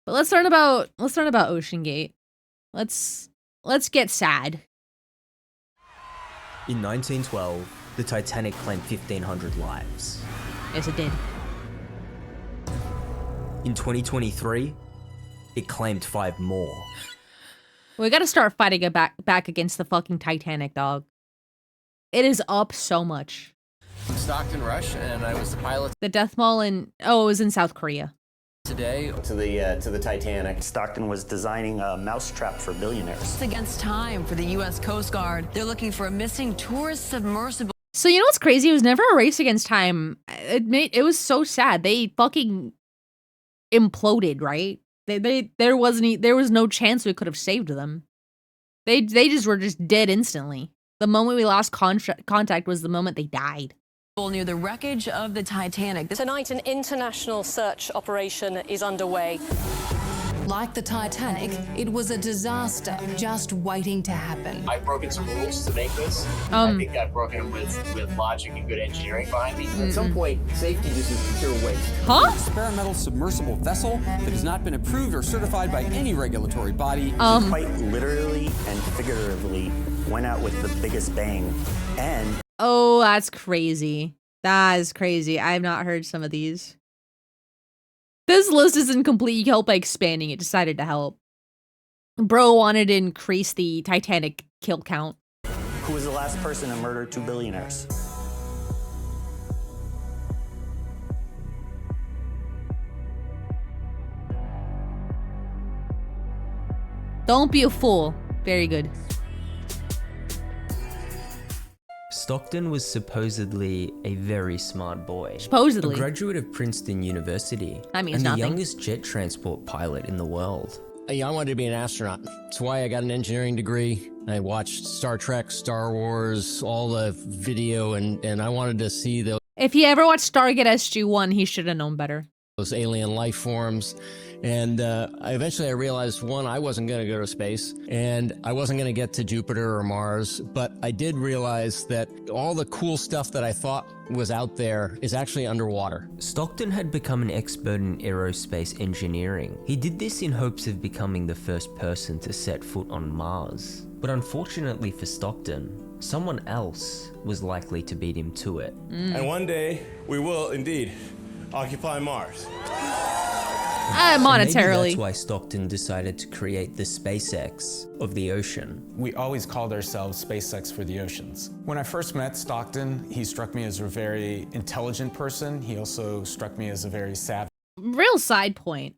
But let's learn about OceanGate. Let's get sad. In 1912, the Titanic claimed 1,500 lives. Yes, it did. In 2023, it claimed 5 more. We gotta start fighting it back against the fucking Titanic, dog. It is up so much. I'm Stockton Rush, and I was the pilot. The death mall it was in South Korea. Today to the Titanic. Stockton was designing a mousetrap for billionaires. It's against time for the U.S. Coast Guard. They're looking for a missing tourist submersible. So you know what's crazy? It was never a race against time. It was so sad. They fucking imploded, right? There was no chance we could have saved them. They just were just dead instantly. The moment we lost contact was the moment they died. Near the wreckage of the Titanic. Tonight, an international search operation is underway. Like the Titanic, it was a disaster just waiting to happen. I've broken some rules to make this. I think I've broken them with logic and good engineering behind me. At some point, safety just is pure waste. Huh? Experimental submersible vessel that has not been approved or certified by any regulatory body. Quite literally and figuratively went out with the biggest bang. And oh, that's crazy. That is crazy. I've not heard some of these. This list isn't complete. You can help by expanding it. Decided to help. Bro wanted to increase the Titanic kill count. who was the last person to murder 2 billionaires? Don't be a fool. Very good. Stockton was supposedly a very smart boy. Supposedly. A graduate of Princeton University. That means and nothing. the youngest jet transport pilot in the world. Yeah, I wanted to be an astronaut. That's why I got an engineering degree. I watched Star Trek, Star Wars, all the video, and I wanted to see If he ever watched Stargate SG-1, he should have known better. those alien life forms. And eventually I realized, one, I wasn't going to go to space, and I wasn't going to get to Jupiter or Mars, but I did realize that all the cool stuff that I thought was out there is actually underwater. Stockton had become an expert in aerospace engineering. He did this in hopes of becoming the first person to set foot on Mars. But unfortunately for Stockton, someone else was likely to beat him to it. And one day, we will indeed occupy Mars. Monetarily. Maybe that's why Stockton decided to create the SpaceX of the ocean. We always called ourselves SpaceX for the oceans. When I first met Stockton, he struck me as a very intelligent person. He also struck me as a very savvy. Real side point.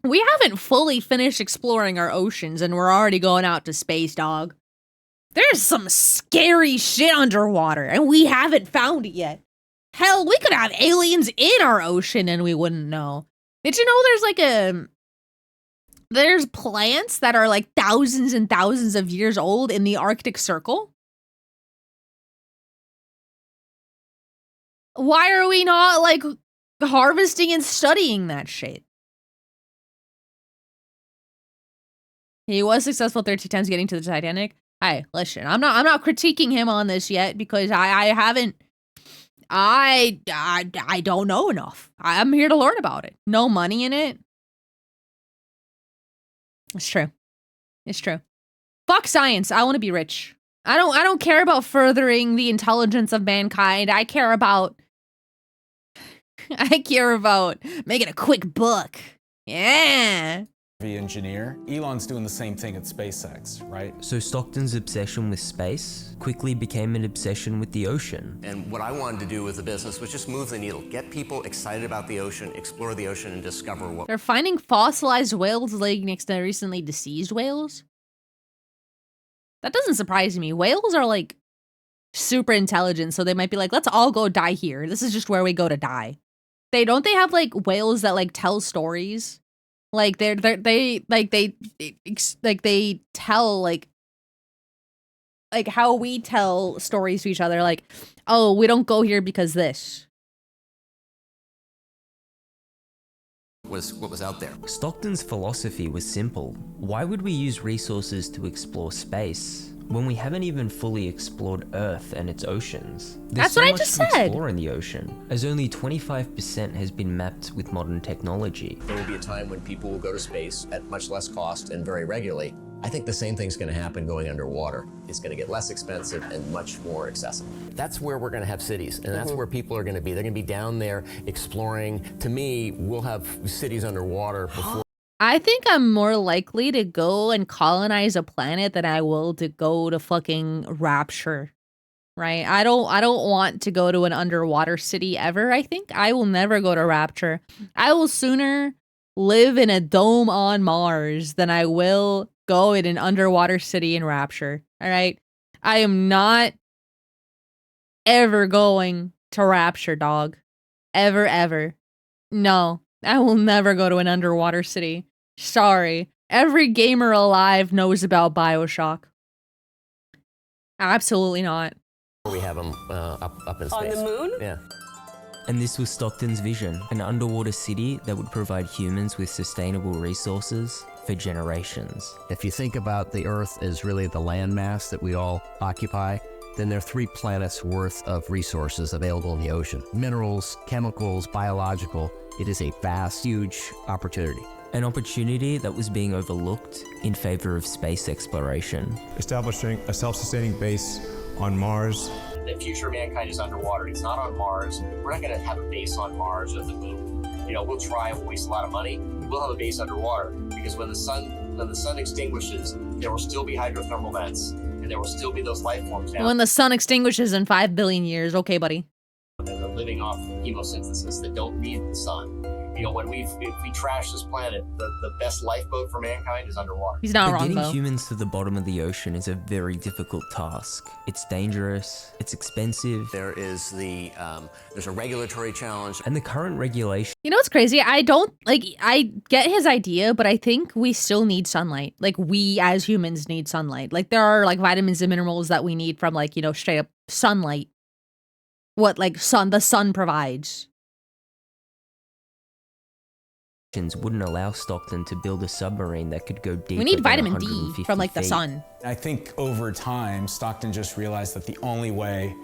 We haven't fully finished exploring our oceans and we're already going out to space, dog. There's some scary shit underwater and we haven't found it yet. Hell, we could have aliens in our ocean and we wouldn't know. Did you know there's plants that are like thousands and thousands of years old in the Arctic Circle? Why are we not like harvesting and studying that shit? He was successful 13 times getting to the Titanic. Hey, listen, I'm not critiquing him on this yet because I don't know enough. I'm here to learn about it. No money in it. It's true. It's true. Fuck science. I want to be rich. I don't care about furthering the intelligence of mankind. I care about making a quick buck. Yeah. Engineer. Elon's doing the same thing at SpaceX, right? So Stockton's obsession with space quickly became an obsession with the ocean. And what I wanted to do with the business was just move the needle, get people excited about the ocean, explore the ocean, and discover what. They're finding fossilized whales laying next to recently deceased whales. That doesn't surprise me. Whales are like super intelligent, so they might be like, let's all go die here. This is just where we go to die. They have like whales that like tell stories. Like they tell like how we tell stories to each other. Like, oh, we don't go here because this. Was what was out there. Stockton's philosophy was simple. Why would we use resources to explore space when we haven't even fully explored Earth and its oceans? That's what I just to said. explore in the ocean, as only 25% has been mapped with modern technology. There will be a time when people will go to space at much less cost and very regularly. I think the same thing's going to happen going underwater. It's going to get less expensive and much more accessible. That's where we're going to have cities, and that's where people are going to be. They're going to be down there exploring. To me, we'll have cities underwater before. I think I'm more likely to go and colonize a planet than I will to go to fucking Rapture. Right? I don't want to go to an underwater city ever, I think. I will never go to Rapture. I will sooner live in a dome on Mars than I will go in an underwater city in Rapture. All right? I am not ever going to Rapture, dog. Ever, ever. No, I will never go to an underwater city. Sorry. Every gamer alive knows about BioShock. Absolutely not. We have them up in space. On the moon? Yeah. And this was Stockton's vision, an underwater city that would provide humans with sustainable resources for generations. If you think about the Earth as really the landmass that we all occupy, then there are 3 planets worth of resources available in the ocean. Minerals, chemicals, biological. It is a vast, huge opportunity. An opportunity that was being overlooked in favor of space exploration. Establishing a self-sustaining base on Mars. The future of mankind is underwater. It's not on Mars. We're not going to have a base on Mars or the moon. You know, we'll try and waste a lot of money. We'll have a base underwater because when the sun extinguishes, there will still be hydrothermal vents, and there will still be those life forms down. When the sun extinguishes in 5 billion years, okay, buddy. They're living off chemosynthesis that don't need the sun. You know, if we trash this planet, the best lifeboat for mankind is underwater. He's not But wrong, getting though. humans to the bottom of the ocean is a very difficult task. It's dangerous, it's expensive, There is there's a regulatory challenge. and the current regulation You know what's crazy? I get his idea, but I think we still need sunlight. Like, we as humans need sunlight. Like, there are, like, vitamins and minerals that we need from, like, you know, straight up sunlight. What, like, the sun provides. wouldn't allow Stockton to build a submarine that could go deeper. We need than vitamin D 150 from, like, the feet. sun. I think over time, Stockton just realized that the only way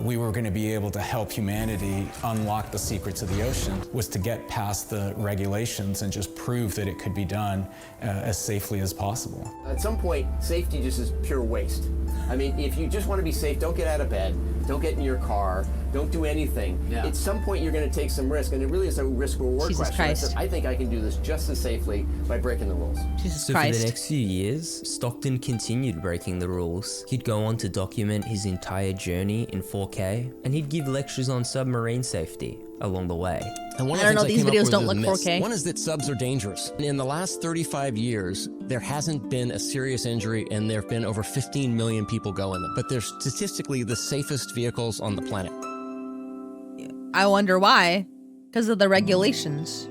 we were going to be able to help humanity unlock the secrets of the ocean was to get past the regulations and just prove that it could be done as safely as possible. At some point, safety just is pure waste. I mean, if you just want to be safe, don't get out of bed, don't get in your car, don't do anything. Yeah. At some point, you're going to take some risk, and it really is a risk-reward Jesus question. Christ. I think I can do this just as safely by breaking the rules. Jesus So Christ. for the next few years, Stockton continued breaking the rules. He'd go on to document his entire journey in 4K, and he'd give lectures on submarine safety along the way. And one I of don't the know, things these I came videos up don't with look is a 4K. myth. One is that subs are dangerous. In the last 35 years, there hasn't been a serious injury, and there have been over 15 million people go in them. But they're statistically the safest vehicles on the planet. I wonder why. Because of the regulations.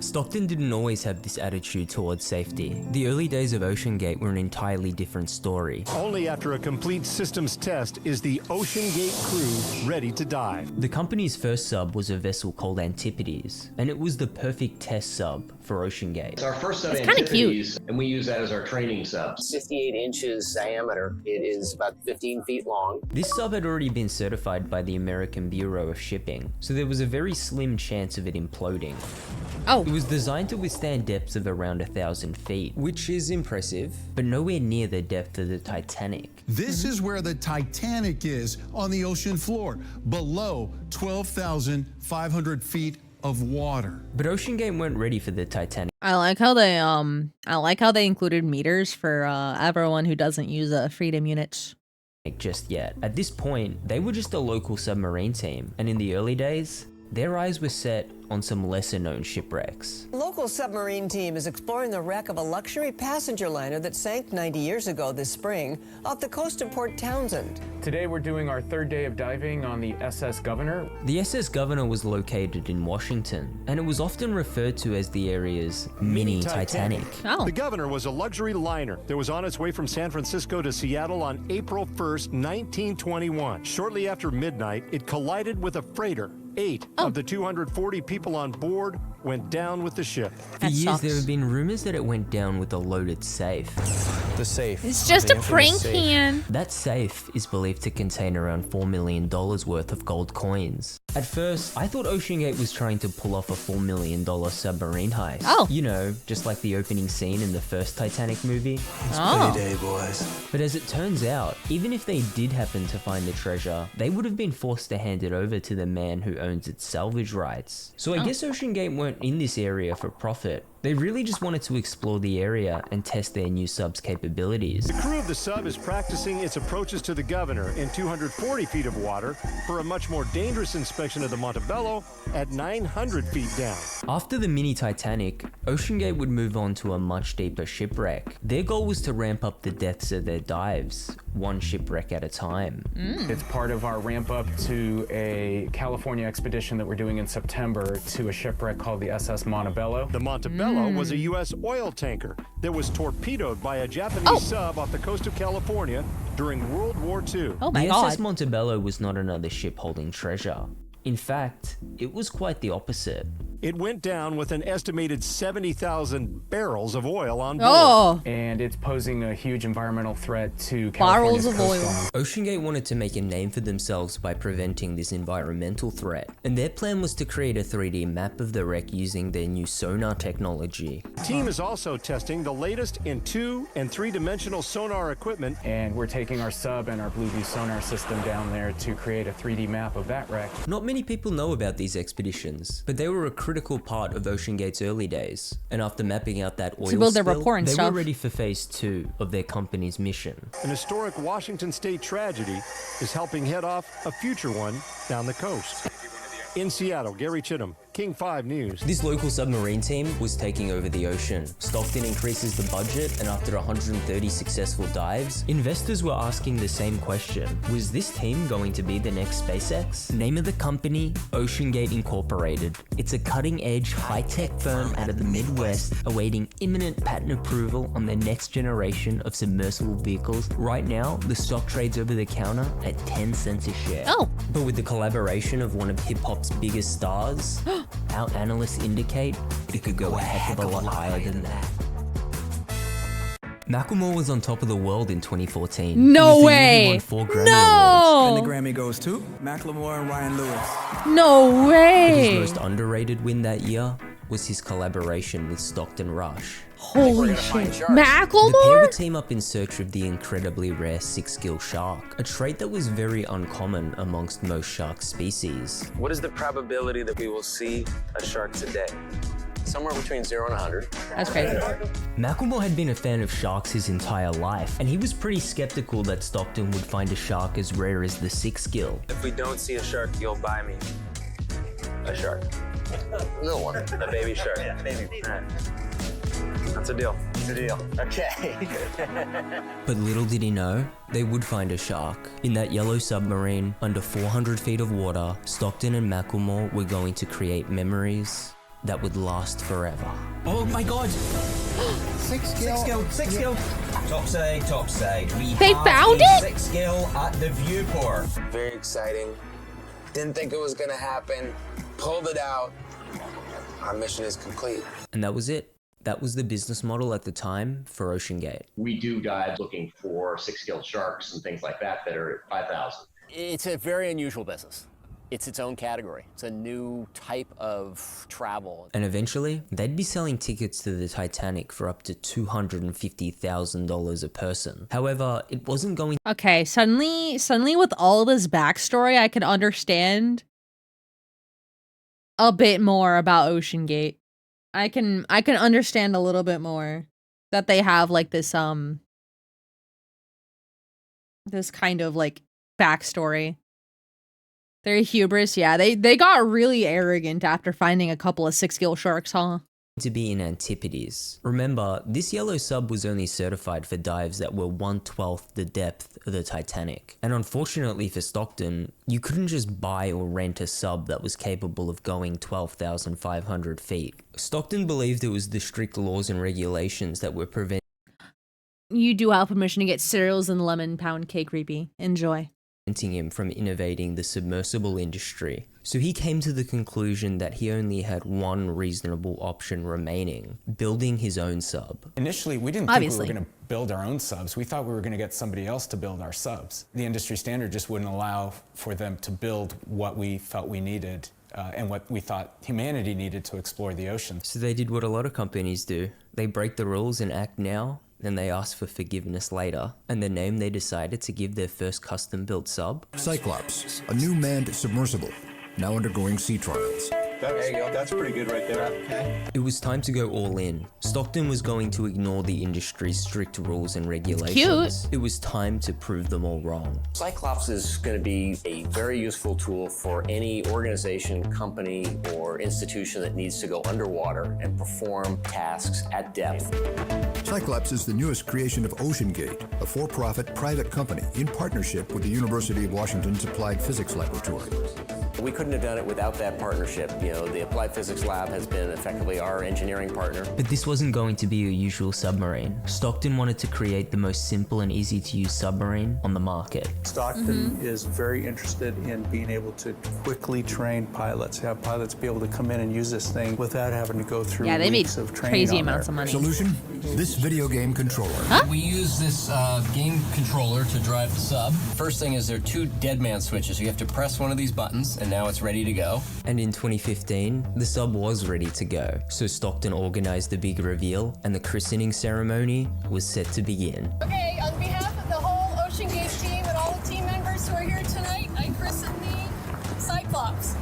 Stockton didn't always have this attitude towards safety. The early days of OceanGate were an entirely different story. Only after a complete systems test is the OceanGate crew ready to dive. The company's first sub was a vessel called Antipodes, and it was the perfect test sub for OceanGate. It's our first sub It's kinda Antipodes, and we use that as our training sub. 58 inches diameter. It is about 15 feet long. This sub had already been certified by the American Bureau of Shipping, so there was a very slim chance of it imploding. Oh. It was designed to withstand depths of around 1,000 feet, which is impressive, but nowhere near the depth of the Titanic. This is where the Titanic is on the ocean floor, below 12,500 feet of water. But OceanGate weren't ready for the Titanic I like how they included meters for everyone who doesn't use Freedom units. just yet. At this point, they were just a local submarine team, and in the early days, their eyes were set on some lesser-known shipwrecks. A local submarine team is exploring the wreck of a luxury passenger liner that sank 90 years ago this spring off the coast of Port Townsend. Today we're doing our 3rd day of diving on the SS Governor. The SS Governor was located in Washington, and it was often referred to as the area's mini Titanic. Oh. The Governor was a luxury liner that was on its way from San Francisco to Seattle on April 1st, 1921. Shortly after midnight, it collided with a freighter. 8 of the 240 people on board went down with the ship. For years, there have been rumors that it went down with a loaded safe. The safe. It's just a prank can. That safe is believed to contain around $4 million worth of gold coins. At first, I thought OceanGate was trying to pull off a $4 million submarine heist. Oh. You know, just like the opening scene in the first Titanic movie. It's payday, boys. But as it turns out, even if they did happen to find the treasure, they would have been forced to hand it over to the man who owns its salvage rights. So I guess OceanGate weren't in this area for profit. They really just wanted to explore the area and test their new sub's capabilities. The crew of the sub is practicing its approaches to the governor in 240 feet of water for a much more dangerous inspection of the Montebello at 900 feet down. After the mini Titanic, OceanGate would move on to a much deeper shipwreck. Their goal was to ramp up the depths of their dives, one shipwreck at a time. It's part of our ramp up to a California expedition that we're doing in September to a shipwreck called the SS Montebello. The Montebello was a U.S. oil tanker that was torpedoed by a Japanese sub off the coast of California during World War II. Oh my the God. SS Montebello was not another ship holding treasure. In fact, it was quite the opposite. It went down with an estimated 70,000 barrels of oil on board. Oh, And it's posing a huge environmental threat to barrels California's of oil. coastline. OceanGate wanted to make a name for themselves by preventing this environmental threat, and their plan was to create a 3D map of the wreck using their new sonar technology. The team is also testing the latest in 2- and 3-dimensional sonar equipment. And we're taking our sub and our Blueview sonar system down there to create a 3D map of that wreck. Not many people know about these expeditions, but they were a critical part of OceanGate's early days. And after mapping out that oil build their spill, rapport and they stuff. were ready for phase 2 of their company's mission. An historic Washington state tragedy is helping head off a future one down the coast. In Seattle, Gary Chittum, King 5 News. This local submarine team was taking over the ocean. Stockton increases the budget, and after 130 successful dives, investors were asking the same question. Was this team going to be the next SpaceX? Name of the company, OceanGate Incorporated. It's a cutting-edge, high-tech firm out of the Midwest, awaiting imminent patent approval on the next generation of submersible vehicles. Right now, the stock trades over the counter at 10 cents a share. Oh. But with the collaboration of one of hip-hop's biggest stars, our analysts indicate it could go a heck of a lot higher than that. Macklemore was on top of the world in 2014. No He was the year he way. won 4 Grammy Awards. No. And the Grammy goes to Macklemore and Ryan Lewis. No But way. his most underrated win that year was his collaboration with Stockton Rush. Holy shit. The pair would Macklemore? team up in search of the incredibly rare 6-gill shark, a trait that was very uncommon amongst most shark species. What is the probability that we will see a shark today? Somewhere between 0 and 100. That's crazy. Macklemore had been a fan of sharks his entire life, and he was pretty skeptical that Stockton would find a shark as rare as the 6-gill. If we don't see a shark, you'll buy me a shark. A little one. A baby shark. Yeah, baby. All right. That's a deal. It's a deal. Okay. But little did he know, they would find a shark. In that yellow submarine, under 400 feet of water, Stockton and Macklemore were going to create memories that would last forever. Oh my God! 6-gill. 6-gill. Top side. They found it? 6-gill at the viewport. Very exciting. Didn't think it was gonna happen. Pulled it out. Our mission is complete. And that was it. That was the business model at the time for OceanGate. We do dives looking for 6-gill sharks and things like that are at 5,000. It's a very unusual business. It's its own category. It's a new type of travel. And eventually, they'd be selling tickets to the Titanic for up to $250,000 a person. However, it wasn't going Okay, suddenly with all this backstory, I could understand a bit more about OceanGate. I can understand a little bit more that they have like this this kind of like backstory. Their hubris, yeah, they got really arrogant after finding a couple of 6-gill sharks, huh? to be in Antipodes. Remember, this yellow sub was only certified for dives that were 1/12 the depth of the Titanic. And unfortunately for Stockton, you couldn't just buy or rent a sub that was capable of going 12,500 feet. Stockton believed it was the strict laws and regulations that were preventing You do have permission to get cereals and lemon pound cake, Reapy. Enjoy. him from innovating the submersible industry. So he came to the conclusion that he only had one reasonable option remaining, building his own sub. Initially, we didn't think we were going to build our own subs. We thought we were going to get somebody else to build our subs. The industry standard just wouldn't allow for them to build what we felt we needed and what we thought humanity needed to explore the ocean. So they did what a lot of companies do. They break the rules and act now, then they ask for forgiveness later. And the name they decided to give their first custom-built sub? Cyclops, a new manned submersible, now undergoing sea trials. There you go. That's pretty good right there. Okay. It was time to go all in. Stockton was going to ignore the industry's strict rules and regulations. Cute. It was time to prove them all wrong. Cyclops is going to be a very useful tool for any organization, company, or institution that needs to go underwater and perform tasks at depth. Cyclops is the newest creation of OceanGate, a for-profit private company in partnership with the University of Washington's Applied Physics Laboratory. We couldn't have done it without that partnership. You know, the Applied Physics Lab has been effectively our engineering partner. But this wasn't going to be a usual submarine. Stockton wanted to create the most simple and easy to use submarine on the market. Stockton is very interested in being able to quickly train pilots, have pilots be able to come in and use this thing without having to go through weeks of training. Crazy amounts of money. Solution? This video game controller. Huh? We use this game controller to drive the sub. First thing is there are two dead man switches. You have to press one of these buttons and now it's ready to go. And in 2015, the sub was ready to go. So Stockton organized the big reveal and the christening ceremony was set to begin. Okay, on behalf of the whole OceanGate team and all the team members who are here tonight, I christen the Cyclops.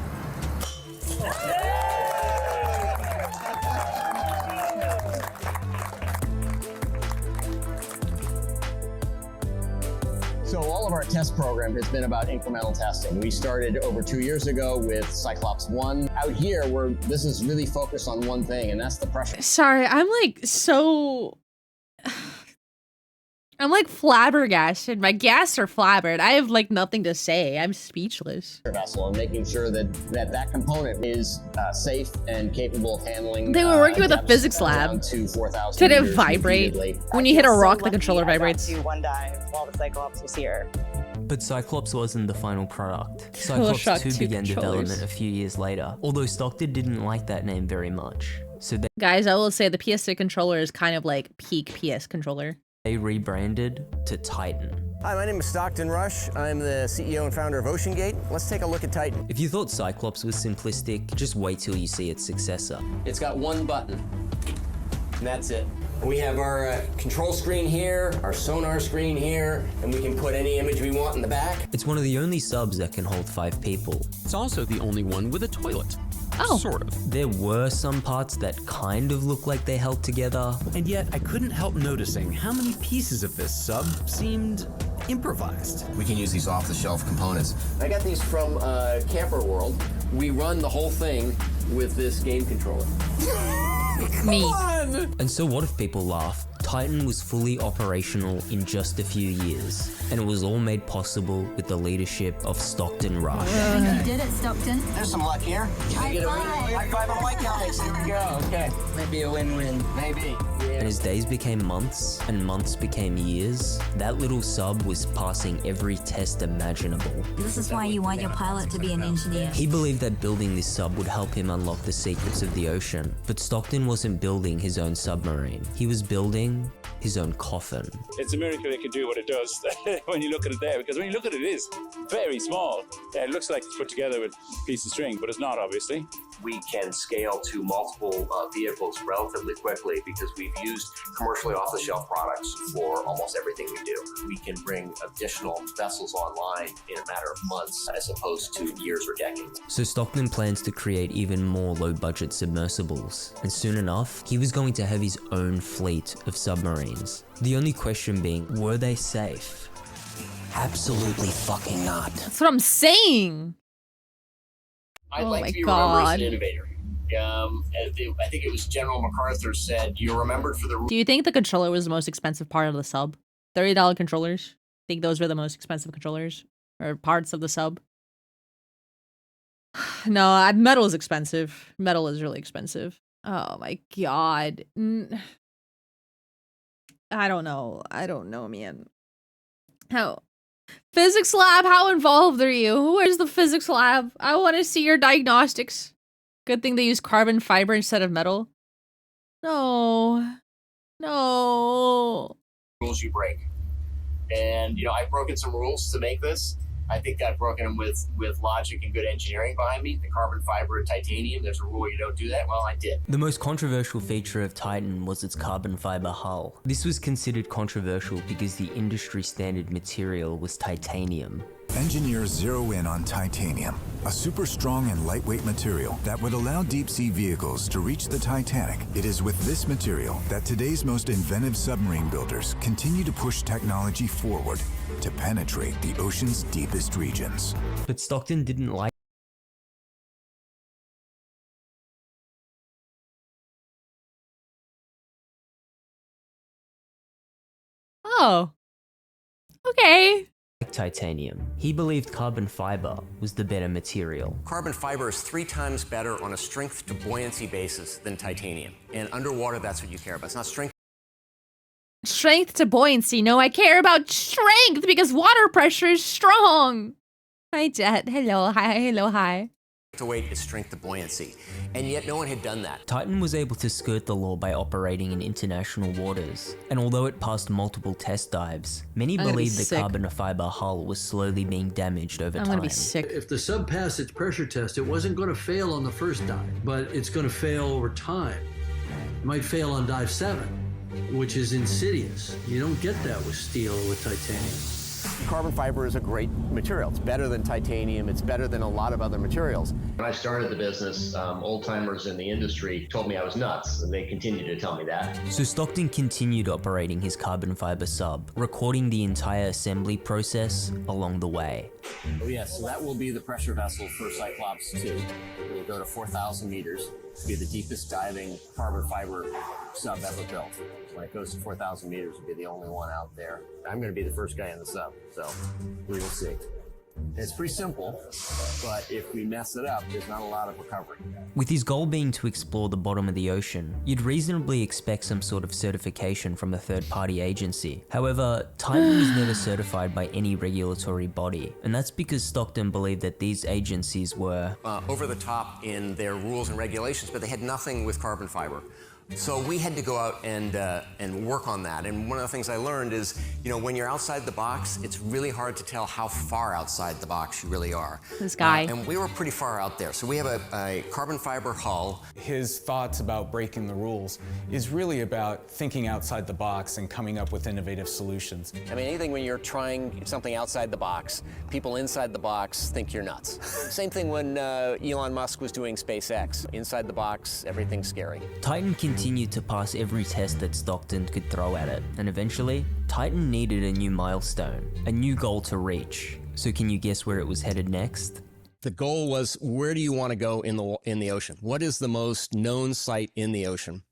So all of our test program has been about incremental testing. We started over 2 years ago with Cyclops 1. Out here, this is really focused on one thing, and that's the pressure. Sorry, I'm like so... I'm like flabbergasted. My gas are flabbered. I have like nothing to say. I'm speechless. Vessel and making sure that component is safe and capable of handling. They were working with a physics lab. To 4,000 Did it meters vibrate? repeatedly. When you hit a rock, the controller I got vibrates. to do one dive while the Cyclops was here. But Cyclops wasn't the final product. Shock Cyclops 2 2 began controllers. development a few years later, although Stockton didn't like that name very much. So Guys, I will say the PS3 controller is kind of like peak PS controller. they rebranded to Titan. Hi, my name is Stockton Rush. I'm the CEO and founder of OceanGate. Let's take a look at Titan. If you thought Cyclops was simplistic, just wait till you see its successor. It's got one button, and that's it. We have our control screen here, our sonar screen here, and we can put any image we want in the back. It's one of the only subs that can hold 5 people. It's also the only one with a toilet. Oh. Sort of. There were some parts that kind of looked like they held together. And yet, I couldn't help noticing how many pieces of this sub seemed improvised. We can use these off-the-shelf components. I got these from Camper World. We run the whole thing with this game controller. Me. And so what if people laugh? Titan was fully operational in just a few years, and it was all made possible with the leadership of Stockton Rush. You did it, Stockton. There's some luck here. High five. High five on white guys. Here we go. Okay. Maybe a win-win. Maybe. And as days became months, and months became years, that little sub was passing every test imaginable. This is why you want your pilot to be an engineer. He believed that building this sub would help him unlock the secrets of the ocean, but Stockton wasn't building his own submarine. He was building his own coffin. It's a miracle it can do what it does when you look at it there, because when you look at it, it is very small. Yeah, it looks like it's put together with a piece of string, but it's not, obviously. We can scale to multiple vehicles relatively quickly because we've used commercially off-the-shelf products for almost everything we do. We can bring additional vessels online in a matter of months as opposed to years or decades. So Stockton plans to create even more low-budget submersibles, and soon enough, he was going to have his own fleet of submarines. The only question being, were they safe? Absolutely fucking not. That's what I'm saying. I'd Oh like my to be remembered as God. an innovator. I think it was General MacArthur said, you're remembered for the... Do you think the controller was the most expensive part of the sub? $30 controllers? Think those were the most expensive controllers? Or parts of the sub? No, metal is expensive. Metal is really expensive. Oh my God. I don't know. I don't know, man. How? Physics lab, how involved are you? Where's the physics lab? I want to see your diagnostics. Good thing they use carbon fiber instead of metal. No. No. Rules you break. And, you know, I've broken some rules to make this. I think I've broken them with logic and good engineering behind me. The carbon fiber and titanium, there's a rule you don't do that. Well, I did. The most controversial feature of Titan was its carbon fiber hull. This was considered controversial because the industry standard material was titanium. Engineers zero in on titanium, a super strong and lightweight material that would allow deep-sea vehicles to reach the Titanic. It is with this material that today's most inventive submarine builders continue to push technology forward to penetrate the ocean's deepest regions. But Stockton didn't like Oh. Okay. titanium. He believed carbon fiber was the better material. Carbon fiber is 3 times better on a strength to buoyancy basis than titanium. And underwater, that's what you care about. It's not strength. Strength to buoyancy. No, I care about strength because water pressure is strong. Hi, Jet. Hello. Hi. Hello. Hi. To weight is strength to buoyancy. And yet no one had done that. Titan was able to skirt the law by operating in international waters. And although it passed multiple test dives, many believed the carbon fiber hull was slowly being damaged over time. I'm gonna be sick. If the sub passed its pressure test, it wasn't going to fail on the first dive, but it's going to fail over time. It might fail on dive 7, which is insidious. You don't get that with steel or with titanium. Carbon fiber is a great material. It's better than titanium. It's better than a lot of other materials. When I started the business, old-timers in the industry told me I was nuts, and they continue to tell me that. So Stockton continued operating his carbon fiber sub, recording the entire assembly process along the way. Oh yeah, so that will be the pressure vessel for Cyclops 2. It will go to 4,000 meters. It'll be the deepest diving carbon fiber sub ever built. When it goes to 4,000 meters, it'll be the only one out there. I'm going to be the first guy in the sub, so we will see. It's pretty simple, but if we mess it up, there's not a lot of recovery. With his goal being to explore the bottom of the ocean, you'd reasonably expect some sort of certification from a third-party agency. However, Titan was never certified by any regulatory body, and that's because Stockton believed that these agencies were over the top in their rules and regulations, but they had nothing with carbon fiber. So we had to go out and work on that. And one of the things I learned is, you know, when you're outside the box, it's really hard to tell how far outside the box you really are. This guy. And we were pretty far out there. So we have a carbon fiber hull. His thoughts about breaking the rules is really about thinking outside the box and coming up with innovative solutions. I mean, anything when you're trying something outside the box, people inside the box think you're nuts. Same thing when Elon Musk was doing SpaceX. Inside the box, everything's scary. Titan continued to pass every test that Stockton could throw at it, and eventually, Titan needed a new milestone, a new goal to reach. So can you guess where it was headed next? The goal was, where do you want to go in the ocean? What is the most known site in the ocean?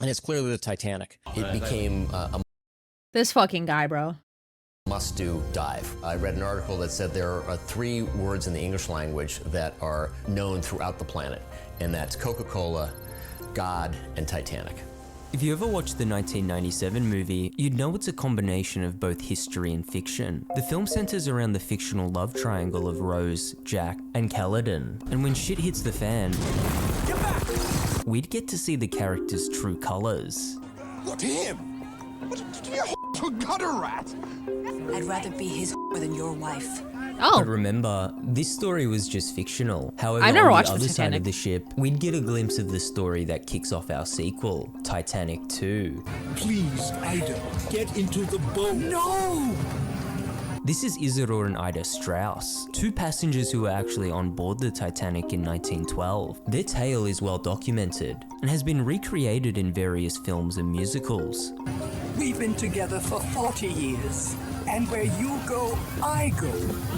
And it's clearly the Titanic. It became a This fucking guy, bro. must-do dive. I read an article that said there are 3 words in the English language that are known throughout the planet, and that's Coca-Cola, God, and Titanic. If you ever watched the 1997 movie, you'd know it's a combination of both history and fiction. The film centers around the fictional love triangle of Rose, Jack, and Caledon. And when shit hits the fan, we'd get to see the characters' true colors. Look at him! What a gutter rat! I'd rather be his than your wife. Oh. But remember, this story was just fictional. However, I've never on watched the the other side Titanic. of the ship, we'd get a glimpse of the story that kicks off our sequel, Titanic 2. Please, Ida, get into the boat. No! This is Isidore and Ida Strauss, 2 passengers who were actually on board the Titanic in 1912. Their tale is well documented and has been recreated in various films and musicals. We've been together for 40 years. And where you go, I go.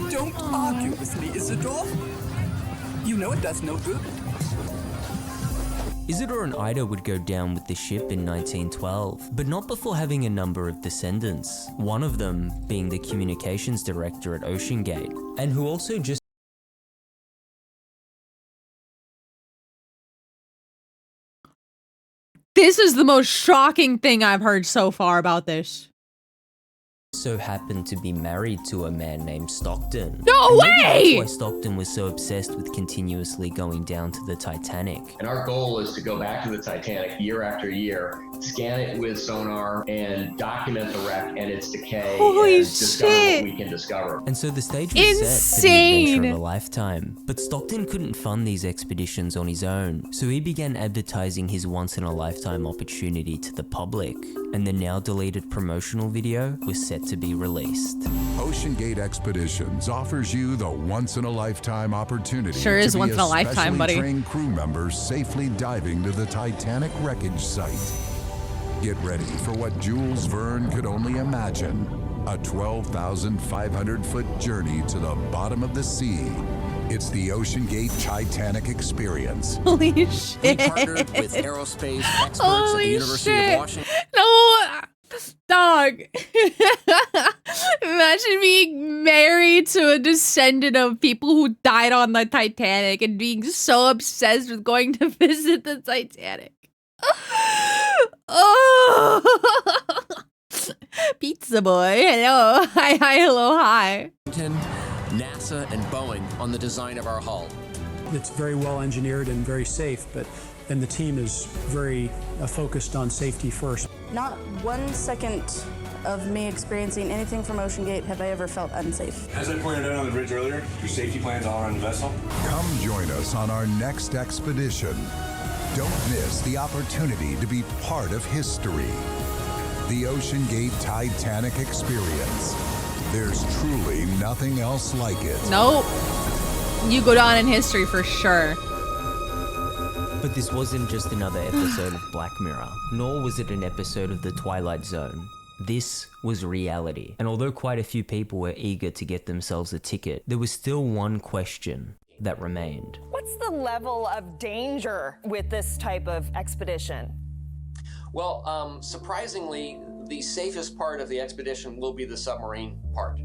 Don't argue with me, Isidore. You know it does no good. Isidore and Ida would go down with the ship in 1912, but not before having a number of descendants, one of them being the communications director at OceanGate, and who also just This is the most shocking thing I've heard so far about this. so happened to be married to a man named Stockton. No And way! maybe that's why Stockton was so obsessed with continuously going down to the Titanic. And our goal is to go back to the Titanic year after year, scan it with sonar, and document the wreck and its decay, Holy and discover shit. what we can discover. And so the stage was set for the adventure of a lifetime. But Stockton couldn't fund these expeditions on his own, so he began advertising his once-in-a-lifetime opportunity to the public. And the now deleted promotional video was set to be released. OceanGate Expeditions offers you the once-in-a-lifetime opportunity Sure is to be once in a lifetime, specially buddy. trained crew members safely diving to the Titanic wreckage site. Get ready for what Jules Verne could only imagine, a 12,500-foot journey to the bottom of the sea. It's the OceanGate Titanic experience. Holy We shit. partnered with aerospace experts at the Holy University shit. of Washington. No, dog. Imagine being married to a descendant of people who died on the Titanic and being so obsessed with going to visit the Titanic. Oh. Pizza boy, hello. Hi, hello, hi. NASA and Boeing on the design of our hull. It's very well engineered and very safe, and the team is very focused on safety first. Not 1 second of me experiencing anything from OceanGate have I ever felt unsafe. As I pointed out on the bridge earlier, your safety plans all around the vessel. Come join us on our next expedition. Don't miss the opportunity to be part of history. The OceanGate Titanic experience. There's truly nothing else like it. Nope. You go down in history for sure. But this wasn't just another episode of Black Mirror, nor was it an episode of The Twilight Zone. This was reality. And although quite a few people were eager to get themselves a ticket, there was still one question that remained. What's the level of danger with this type of expedition? Well, surprisingly, the safest part of the expedition will be the submarine part.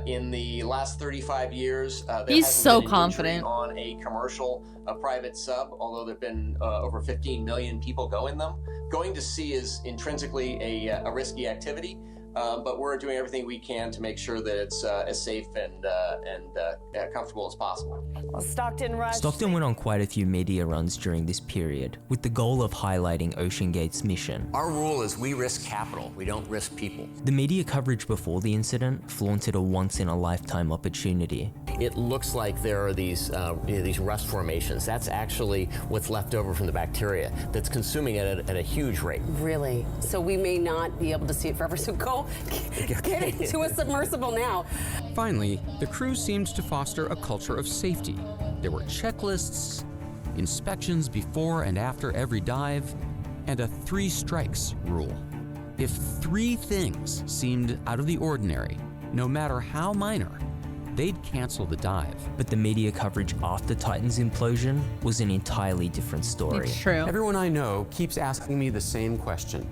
In the last 35 years, there He's hasn't so been an confident. injury on a commercial private sub, although there have been over 15 million people go in them. Going to sea is intrinsically a risky activity, but we're doing everything we can to make sure that it's as safe and comfortable as possible. Well, Stockton Rush. Stockton went on quite a few media runs during this period, with the goal of highlighting OceanGate's mission. Our rule is we risk capital, we don't risk people. The media coverage before the incident flaunted a once-in-a-lifetime opportunity. It looks like there are these rust formations. That's actually what's left over from the bacteria that's consuming it at a huge rate. Really? So we may not be able to see it forever. So go get into a submersible now. Finally, the crew seemed to foster a culture of safety. There were checklists, inspections before and after every dive, and a 3 strikes rule. If 3 things seemed out of the ordinary, no matter how minor, they'd cancel the dive. But the media coverage after Titan's implosion was an entirely different story. It's true. Everyone I know keeps asking me the same question.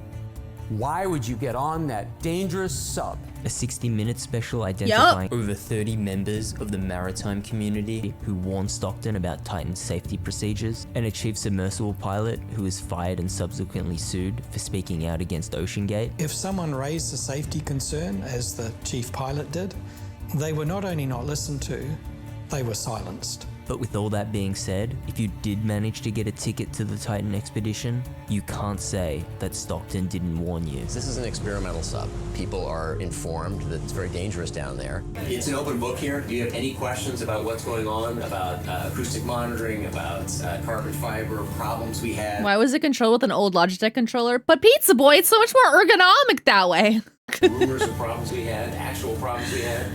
Why would you get on that dangerous sub? A 60-minute special identifying over 30 members of the maritime community who warned Stockton about Titan's safety procedures, and a chief submersible pilot who was fired and subsequently sued for speaking out against OceanGate. If someone raised a safety concern, as the chief pilot did, they were not only not listened to, they were silenced. But with all that being said, if you did manage to get a ticket to the Titan expedition, you can't say that Stockton didn't warn you. This is an experimental sub. People are informed that it's very dangerous down there. It's an open book here. Do you have any questions about what's going on, about acoustic monitoring, about carbon fiber problems we had? Why was it controlled with an old Logitech controller? But Pizza Boy, it's so much more ergonomic that way. Rumors of problems we had, actual problems we had,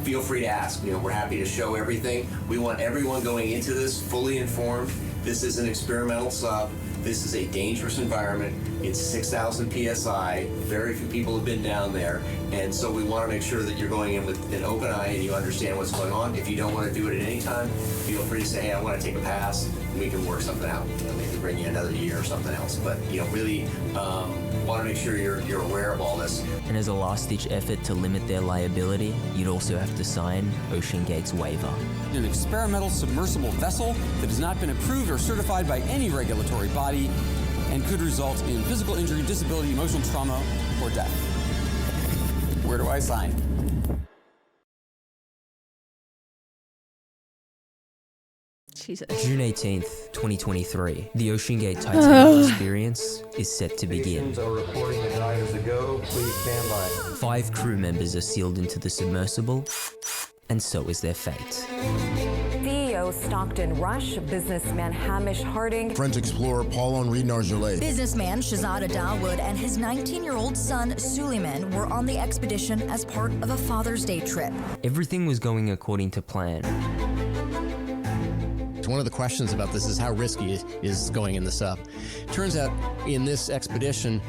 feel free to ask. We're happy to show everything. We want everyone going into this fully informed. This is an experimental sub. This is a dangerous environment. It's 6,000 PSI. Very few people have been down there. And so we want to make sure that you're going in with an open eye and you understand what's going on. If you don't want to do it at any time, feel free to say, hey, I want to take a pass, and we can work something out. Maybe bring you another year or something else. But, really want to make sure you're aware of all this. And as a last-ditch effort to limit their liability, you'd also have to sign OceanGate's waiver. An experimental submersible vessel that has not been approved or certified by any regulatory body and could result in physical injury, disability, emotional trauma, or death. Where do I sign? Jesus. June 18th, 2023. The OceanGate Titanic experience is set to begin. Are reporting the dive as a go. Please stand by. 5 crew members are sealed into the submersible, and so is their fate. CEO Stockton Rush, businessman Hamish Harding, French explorer Paul-Henri Nargeolet, businessman Shahzada Dawood and his 19-year-old son Suleiman were on the expedition as part of a Father's Day trip. Everything was going according to plan. One of the questions about this is how risky is going in the sub. Turns out in this expedition,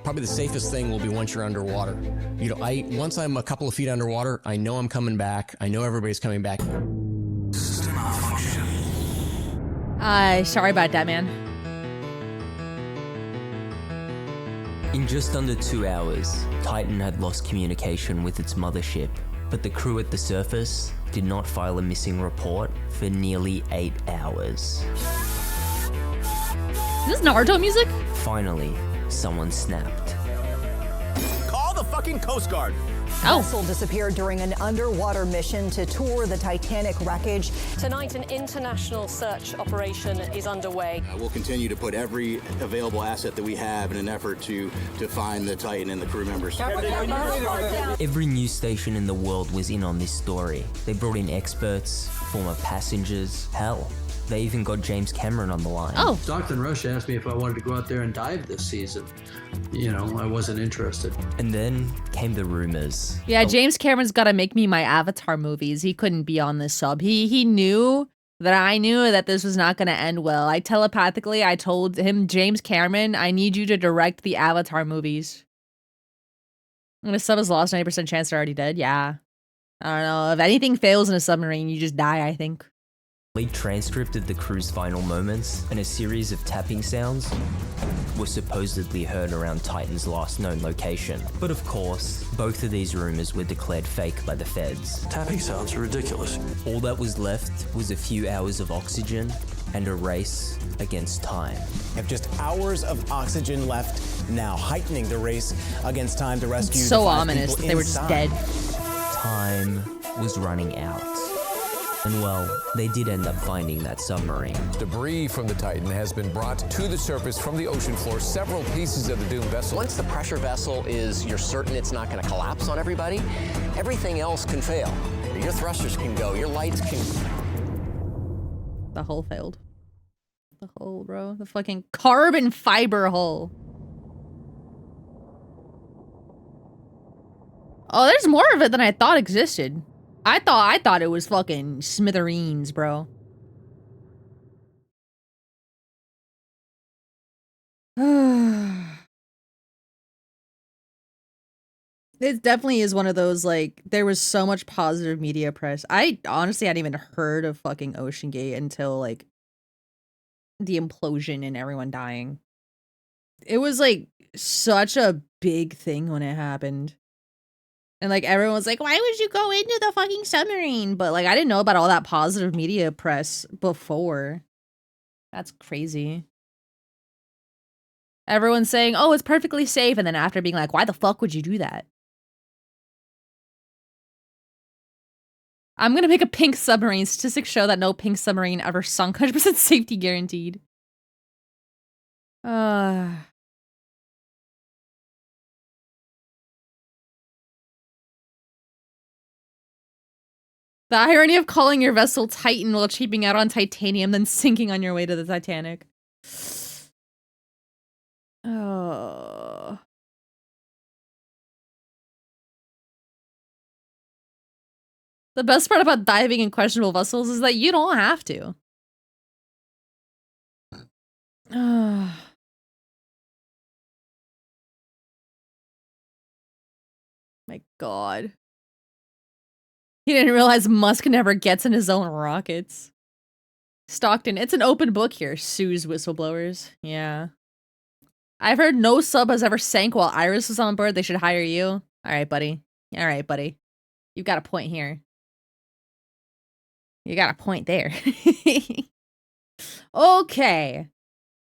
probably the safest thing will be once you're underwater. You know, once I'm a couple of feet underwater, I know I'm coming back. I know everybody's coming back. Sorry about that, man. In just under 2 hours, Titan had lost communication with its mothership, but the crew at the surface did not file a missing report for nearly 8 hours. Is this Naruto music? Finally, someone snapped. Call the fucking Coast Guard. Vessel disappeared during an underwater mission to tour the Titanic wreckage. Tonight, an international search operation is underway. We'll continue to put every available asset that we have in an effort to find the Titan and the crew members. Every news station in the world was in on this story. They brought in experts, former passengers, hell, they even got James Cameron on the line. Oh. Stockton Rush asked me if I wanted to go out there and dive this season. You know, I wasn't interested. And then came the rumors. Yeah, James Cameron's got to make me my Avatar movies. He couldn't be on this sub. He knew that I knew that this was not going to end well. I told him, James Cameron, I need you to direct the Avatar movies. And the sub has lost 90% chance they're already dead. Yeah. I don't know. If anything fails in a submarine, you just die, I think. Leaked transcript of the crew's final moments and a series of tapping sounds were supposedly heard around Titan's last known location. But of course, both of these rumors were declared fake by the feds. Tapping sounds are ridiculous. All that was left was a few hours of oxygen and a race against time. We have just hours of oxygen left now, heightening the race against time to rescue so the 5 ominous. people They were just inside. dead. Time was running out. And well, they did end up finding that submarine. Debris from the Titan has been brought to the surface from the ocean floor. Several pieces of the doomed vessel. Once the pressure vessel is, you're certain it's not going to collapse on everybody, everything else can fail. Your thrusters can go, your lights can... The hull failed. The hull, bro. The fucking carbon fiber hull. Oh, there's more of it than I thought existed. I thought it was fucking smithereens, bro. It definitely is one of those, like, there was so much positive media press. I honestly hadn't even heard of fucking OceanGate until, like, the implosion and everyone dying. It was, like, such a big thing when it happened. And, like, everyone's like, why would you go into the fucking submarine? But, like, I didn't know about all that positive media press before. That's crazy. Everyone's saying, oh, it's perfectly safe. And then after being like, why the fuck would you do that? I'm gonna make a pink submarine. Statistics show that no pink submarine ever sunk. 100% safety guaranteed. The irony of calling your vessel Titan while cheaping out on titanium, then sinking on your way to the Titanic. Oh. The best part about diving in questionable vessels is that you don't have to. My God. He didn't realize Musk never gets in his own rockets. Stockton, it's an open book here, sues whistleblowers. Yeah. I've heard no sub has ever sank while Iris was on board. They should hire you. All right, buddy. All right, buddy. You've got a point here. You got a point there. Okay.